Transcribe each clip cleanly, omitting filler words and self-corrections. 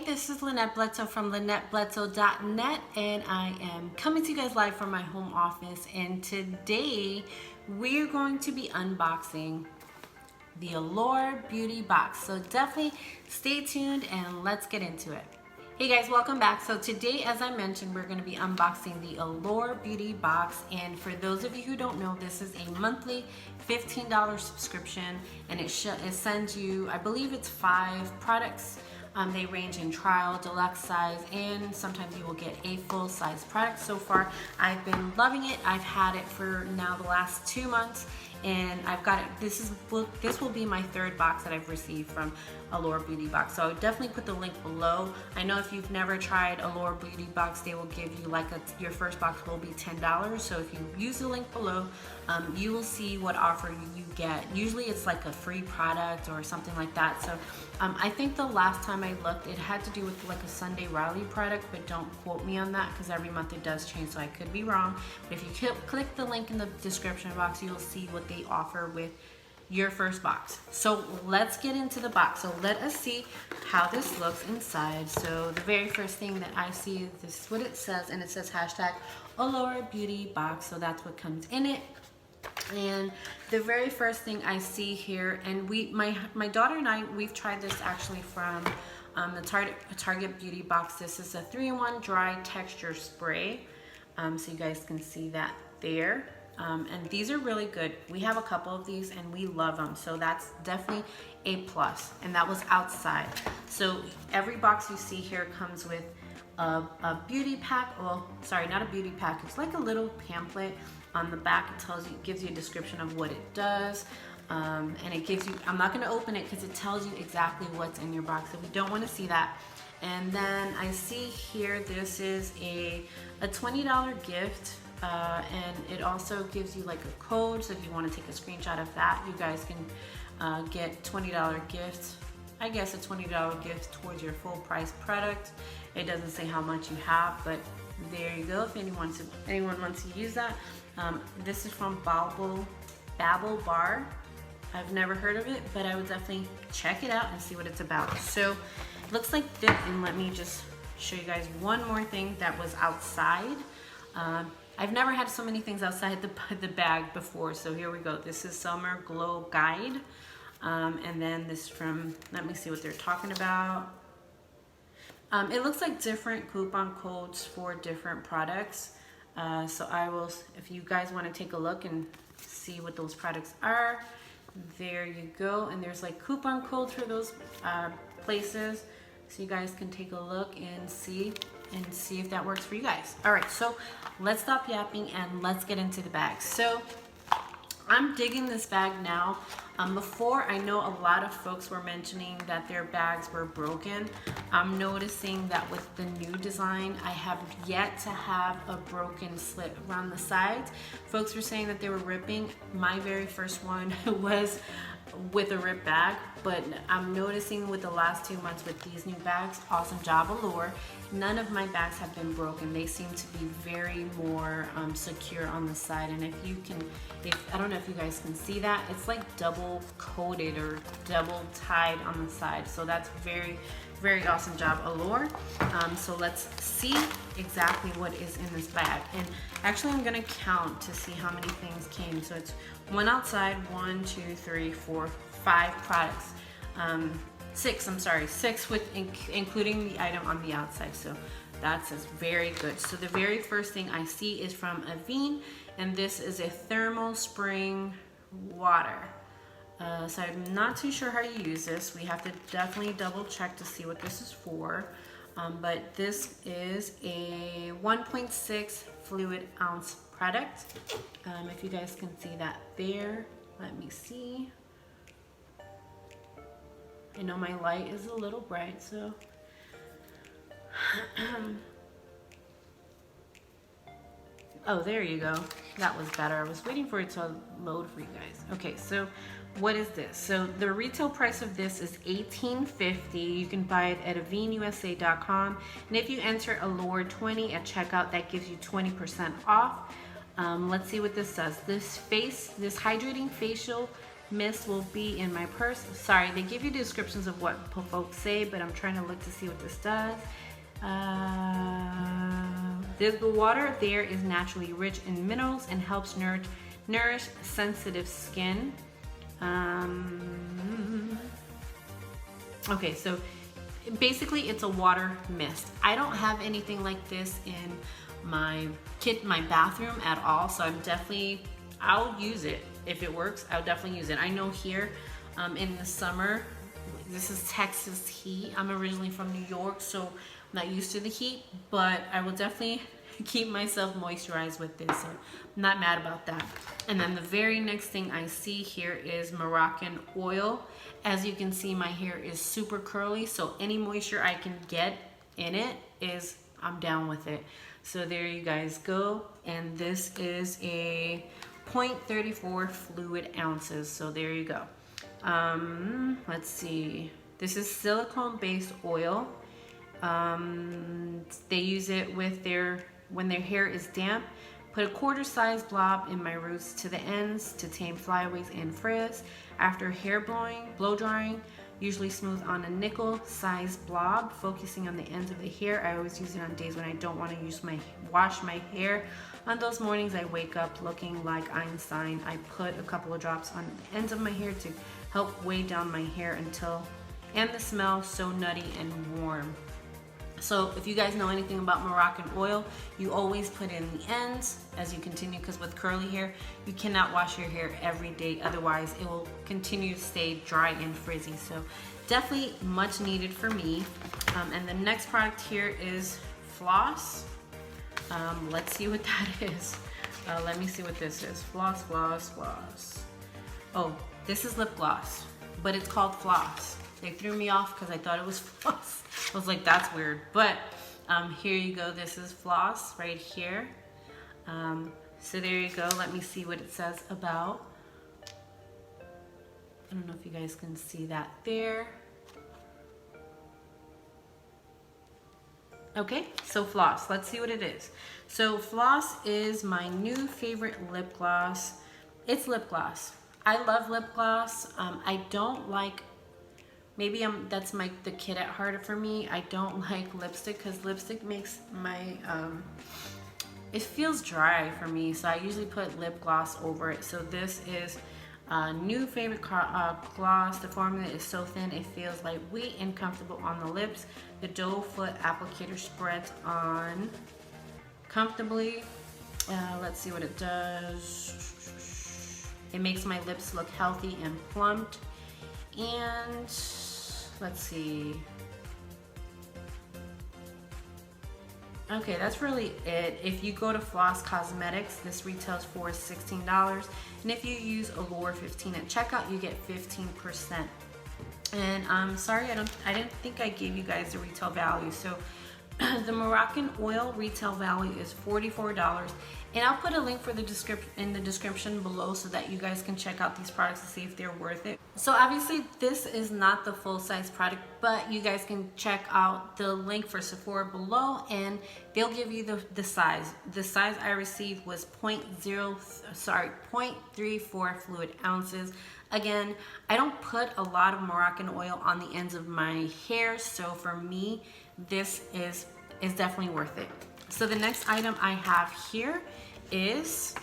this is Lynette Bledsoe from LynetteBledsoe.net, and I am coming to you guys live from my home office. And today we're going to be unboxing the Allure Beauty Box. So definitely stay tuned and let's get into it. Hey guys, welcome back. So today, as I mentioned, we're going to be unboxing the Allure Beauty Box. And for those of you who don't know, this is a monthly $15 subscription, and it sends you, I believe it's 5 products. They range in trial, deluxe size, and sometimes you will get a full size product. So far, I've been loving it. I've had it for now the last 2 months, and I've got it. This will be my 3rd box that I've received from Allure Beauty Box. So I would definitely put the link below. I know if you've never tried Allure Beauty Box, they will give you your first box will be $10. So if you use the link below, you will see what offer you get. Usually it's like a free product or something like that. So I think the last time I looked, it had to do with like a Sunday Riley product, but don't quote me on that because every month it does change, so I could be wrong. But if you click the link in the description box, you'll see what they offer with your first box. So let's get into the box. So let us see how this looks inside. So the very first thing that I see is this is what it says, and it says hashtag Allure Beauty Box. So that's what comes in it. And the very first thing I see here, and my daughter and I, we've tried this actually from the Target Beauty Box. This is a 3-in-1 dry texture spray. So you guys can see that there. And these are really good. We have a couple of these and we love them. So that's definitely a plus. And that was outside. So every box you see here comes with a beauty pack. Well, sorry, not a beauty pack. It's like a little pamphlet. On the back, it gives you a description of what it does. And it gives you, I'm not going to open it because it tells you exactly what's in your box. So we don't want to see that. And then I see here, this is a $20 gift. And it also gives you like a code. So if you want to take a screenshot of that, you guys can get $20 gifts. I guess a $20 gift towards your full price product. It doesn't say how much you have, but there you go. If anyone wants to use that. This is from Babble Bar. I've never heard of it, but I would definitely check it out and see what it's about. So it looks like this, and let me just show you guys one more thing that was outside. I've never had so many things outside the bag before, so here we go. This is Summer Glow Guide, and then this from, let me see what they're talking about. It looks like different coupon codes for different products. So I will, if you guys want to take a look and see what those products are, there you go. And there's like coupon codes for those places. So you guys can take a look and see if that works for you guys. All right, so let's stop yapping and let's get into the bag. So I'm digging this bag now. Before, I know a lot of folks were mentioning that their bags were broken. I'm noticing that with the new design, I have yet to have a broken slit around the sides. Folks were saying that they were ripping. My very first one was with a ripped bag, but I'm noticing with the last 2 months with these new bags, awesome job Allure, none of my bags have been broken. They seem to be very more secure on the side. And I don't know if you guys can see that, it's like double coated or double tied on the side. So that's very, very awesome job Allure. So let's see exactly what is in this bag. And actually I'm gonna count to see how many things came. So it's 1 outside, 1, 2, 3, 4, 5 products. 6, I'm sorry, 6 with including the item on the outside. So that's very good. So the very first thing I see is from Avene, and this is a thermal spring water. So I'm not too sure how you use this. We have to definitely double check to see what this is for. But this is a 1.6 fluid ounce product. If you guys can see that there, let me see. I know my light is a little bright, so. Oh, there you go. That was better. I was waiting for it to load for you guys. Okay, so what is this? So the retail price of this is $18.50. You can buy it at avenusa.com. And if you enter Allure20 at checkout, that gives you 20% off. Let's see what this says. This hydrating facial mist will be in my purse. Sorry, they give you descriptions of what folks say, but I'm trying to look to see what this does. The water there is naturally rich in minerals and helps nourish sensitive skin. Okay, so basically it's a water mist. I don't have anything like this in my bathroom at all, so I'll use it. If it works, I'll definitely use it. I know here in the summer, this is Texas heat. I'm originally from New York, so I'm not used to the heat, but I will definitely keep myself moisturized with this, so I'm not mad about that. And then the very next thing I see here is Moroccan Oil. As you can see, my hair is super curly, so any moisture I can get in it I'm down with it. So there you guys go. And this is a 0.34 fluid ounces. So there you go. Let's see. This is silicone-based oil. They use it with when their hair is damp. Put a quarter-sized blob in my roots to the ends to tame flyaways and frizz. After hair blow drying, usually smooth on a nickel-sized blob, focusing on the ends of the hair. I always use it on days when I don't want to wash my hair. On those mornings I wake up looking like Einstein. I put a couple of drops on the ends of my hair to help weigh down my hair and the smell so nutty and warm. So if you guys know anything about Moroccan oil, you always put in the ends as you continue, because with curly hair, you cannot wash your hair every day. Otherwise, it will continue to stay dry and frizzy. So definitely much needed for me. And the next product here is Floss. Let's see what that is. Let me see what this is. Floss, Floss, Floss. Oh, this is lip gloss, but it's called Floss. They threw me off because I thought it was Floss. I was like, that's weird. But here you go. This is Floss right here. So there you go. Let me see what it says about. I don't know if you guys can see that there. Okay, so Floss. Let's see what it is. So Floss is my new favorite lip gloss. It's lip gloss. I love lip gloss. I don't like, maybe that's the kid at heart for me. I don't like lipstick because lipstick makes my, it feels dry for me. So I usually put lip gloss over it. So this is a new favorite gloss. The formula is so thin, it feels lightweight and comfortable on the lips. The doe foot applicator spreads on comfortably. Let's see what it does. It makes my lips look healthy and plumped. And let's see. Okay, that's really it. If you go to Floss Cosmetics, this retails for $16. And if you use Allure 15 at checkout, you get 15%. And I'm sorry, I didn't think I gave you guys the retail value. So the Moroccan Oil retail value is $44. And I'll put a link for in the description below so that you guys can check out these products to see if they're worth it. So obviously this is not the full size product, but you guys can check out the link for Sephora below and they'll give you the size. The size I received was 0.34 fluid ounces. Again, I don't put a lot of Moroccan oil on the ends of my hair, so for me, this is definitely worth it. So the next item I have here is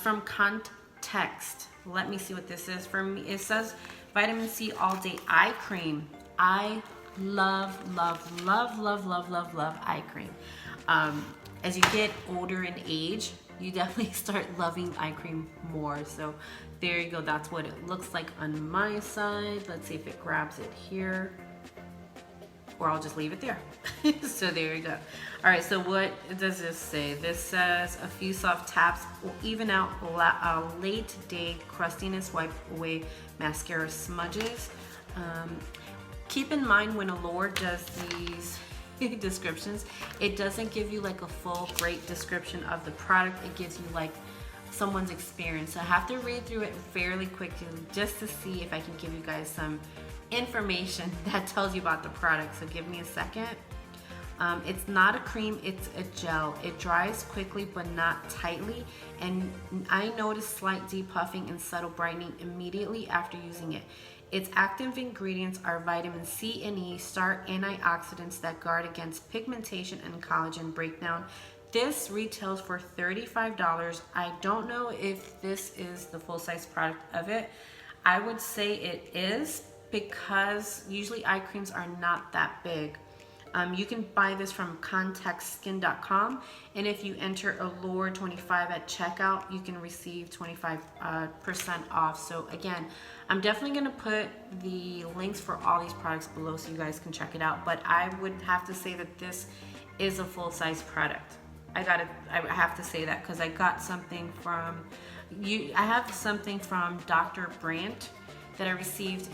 from Context. Let me see what this is. For me, it says Vitamin C All Day Eye Cream. I love, love, love, love, love, love, love eye cream. As you get older in age, you definitely start loving eye cream more. So there you go. That's what it looks like on my side. Let's see if it grabs it here. Or I'll just leave it there. So there you go. All right, so what does this say? This says a few soft taps will even out late day crustiness, wipe away mascara smudges. Keep in mind when Allure does these descriptions, it doesn't give you like a full great description of the product. It gives you like someone's experience. So I have to read through it fairly quickly just to see if I can give you guys some information that tells you about the product. So give me a second. It's not a cream, it's a gel. It dries quickly but not tightly, and I noticed slight depuffing and subtle brightening immediately after using it. Its active ingredients are vitamin C and E, star antioxidants that guard against pigmentation and collagen breakdown. This retails for $35. I don't know if this is the full-size product of it. I would say it is, because usually eye creams are not that big. You can buy this from contactskin.com, and if you enter Allure 25 at checkout, you can receive 25% off. So again, I'm definitely going to put the links for all these products below so you guys can check it out, but I would have to say that this is a full-size product. I have to say that because I got something from I have something from Dr. Brandt that I received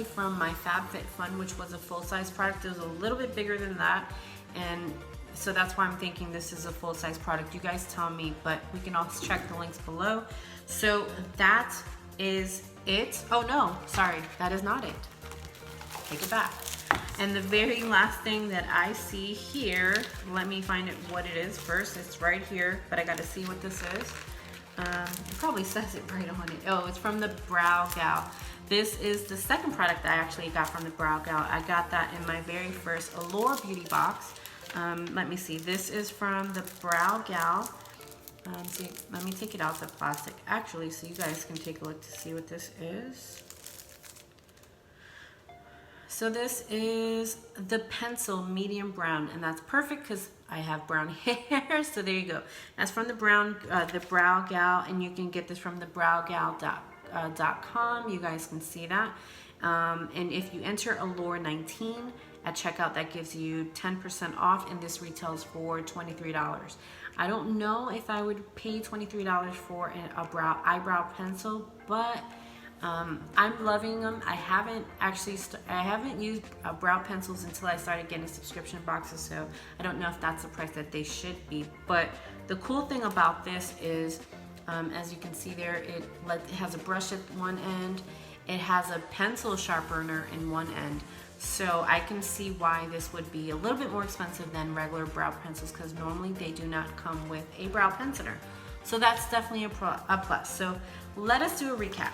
from my FabFitFun, which was a full-size product. It was a little bit bigger than that, and so that's why I'm thinking this is a full-size product. You guys tell me, but we can also check the links below. So that is it. Oh no, sorry, that is not it. Take it back. And the very last thing that I see here, let me find it what it is first. It's right here, but I gotta see what this is. It probably says it right on it. Oh, it's from the Brow Gal. This is the second product I actually got from the Brow Gal. I got that in my very first Allure beauty box. Let me see. This is from the Brow Gal. See, let me take it out the plastic, actually, so you guys can take a look to see what this is. So this is the pencil medium brown, and that's perfect because I have brown hair. So there you go. That's from the Brow Gal, and you can get this from the browgal.com. You guys can see that. And if you enter Allure 19 at checkout, that gives you 10% off, and this retails for $23. I don't know if I would pay $23 for a eyebrow pencil, but I'm loving them. I haven't used brow pencils until I started getting subscription boxes, so I don't know if that's the price that they should be. But the cool thing about this is, as you can see there, it has a brush at one end. It has a pencil sharpener in one end. So I can see why this would be a little bit more expensive than regular brow pencils, because normally they do not come with a brow penciler. So that's definitely a plus. So let us do a recap.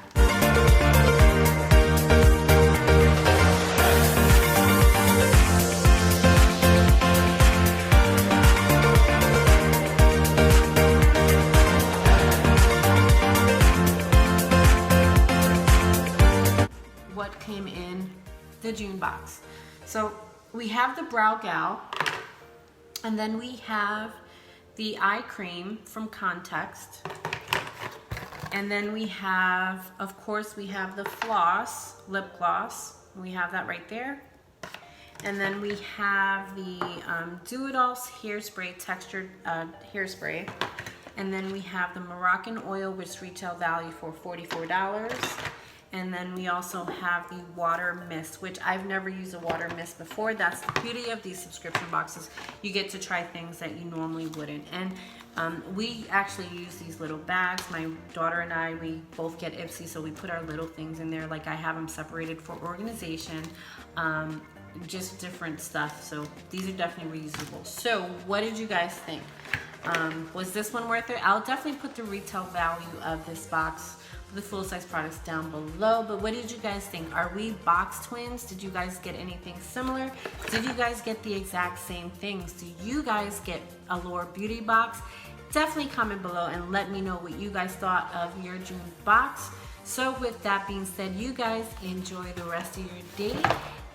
What came in the June box. So we have the Brow Gal, and then we have the eye cream from Context, and then we have, of course, we have the Floss lip gloss. We have that right there. And then we have the Do It All's hairspray, textured hairspray. And then we have the Moroccan Oil, which retail value for $44. And then we also have the water mist, which I've never used a water mist before. That's the beauty of these subscription boxes. You get to try things that you normally wouldn't. And we actually use these little bags. My daughter and I, we both get Ipsy, so we put our little things in there. Like I have them separated for organization, just different stuff. So these are definitely reusable. So what did you guys think? Was this one worth it? I'll definitely put the retail value of this box, the full-size products, down below. But what did you guys think? Are we box twins? Did you guys get anything similar? Did you guys get the exact same things? Do you guys get a Allure beauty box? Definitely comment below and let me know what you guys thought of your June box. So with that being said, you guys enjoy the rest of your day.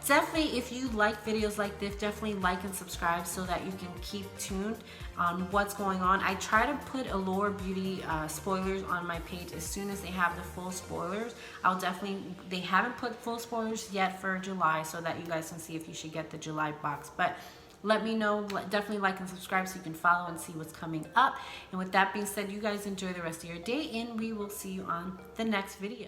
Definitely, if you like videos like this, definitely like and subscribe so that you can keep tuned on what's going on. I try to put Allure beauty spoilers on my page as soon as they have the full spoilers. They haven't put full spoilers yet for July, so that you guys can see if you should get the July box. But let me know. Definitely like and subscribe so you can follow and see what's coming up. And with that being said, you guys enjoy the rest of your day, and we will see you on the next video.